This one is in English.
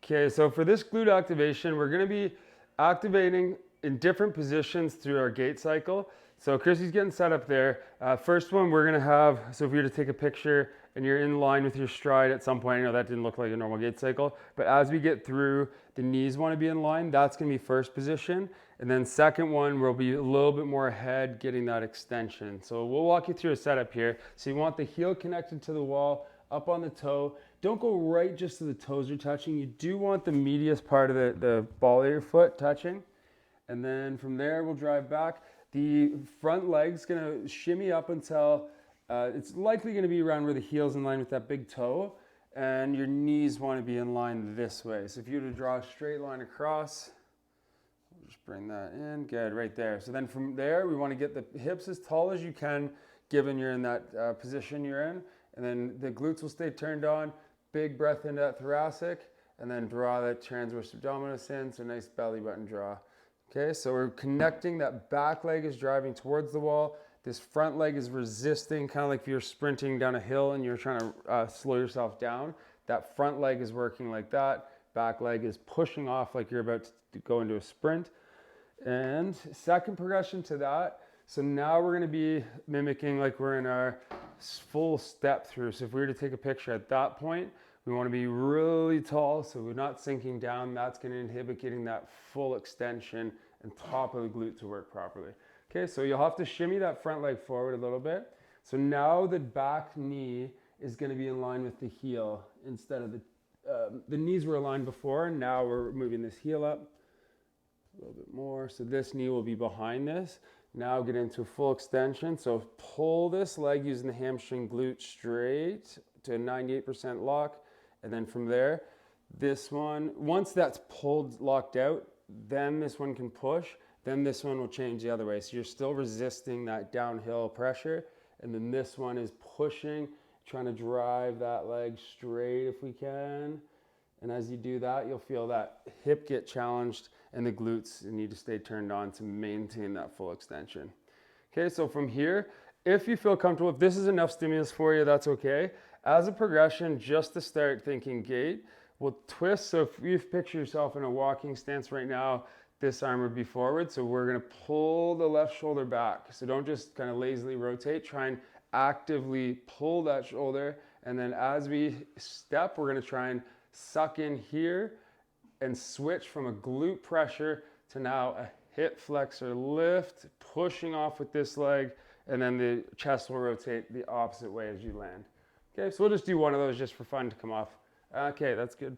Okay, so for this glute activation, we're gonna be activating in different positions through our gait cycle. So Chrissy's getting set up there. First one we're gonna have, so if you were to take a picture and you're in line with your stride at some point, I know that didn't look like a normal gait cycle, but as we get through, the knees wanna be in line, that's gonna be first position. And then second one, we'll be a little bit more ahead, getting that extension. So we'll walk you through a setup here. So you want the heel connected to the wall, up on the toe. Don't go right just to the toes are touching. You do want the medius part of the ball of your foot touching. And then from there, we'll drive back. The front leg's gonna shimmy up until it's likely gonna be around where the heel's in line with that big toe. And your knees wanna be in line this way. So if you were to draw a straight line across, we'll just bring that in, good, right there. So then from there, we wanna get the hips as tall as you can, given you're in that position you're in. And then the glutes will stay turned on, big breath into that thoracic, and then draw that transverse abdominis in, so nice belly button draw. Okay, so we're connecting, that back leg is driving towards the wall, this front leg is resisting, kind of like if you're sprinting down a hill and you're trying to slow yourself down. That front leg is working like that, back leg is pushing off like you're about to go into a sprint. And second progression to that, so now we're gonna be mimicking like we're in our full step through. So if we were to take a picture at that point, we wanna be really tall so we're not sinking down. That's gonna inhibit getting that full extension and top of the glute to work properly. Okay, so you'll have to shimmy that front leg forward a little bit. So now the back knee is gonna be in line with the heel instead of the knees were aligned before. Now we're moving this heel up a little bit more. So this knee will be behind this. Now get into full extension. So pull this leg using the hamstring glute straight to a 98% lock. And then from there, this one, once that's pulled, locked out, then this one can push. Then this one will change the other way. So you're still resisting that downhill pressure. And then this one is pushing, trying to drive that leg straight if we can. And as you do that, you'll feel that hip get challenged and the glutes need to stay turned on to maintain that full extension. Okay, so from here, if you feel comfortable, if this is enough stimulus for you, that's okay. As a progression, just to start thinking gait, we'll twist. So if you picture yourself in a walking stance right now, this arm would be forward. So we're gonna pull the left shoulder back. So don't just kind of lazily rotate, try and actively pull that shoulder. And then as we step, we're gonna try and suck in here and switch from a glute pressure to now a hip flexor lift, pushing off with this leg, and then the chest will rotate the opposite way as you land. Okay, so we'll just do one of those just for fun to come off. Okay, that's good.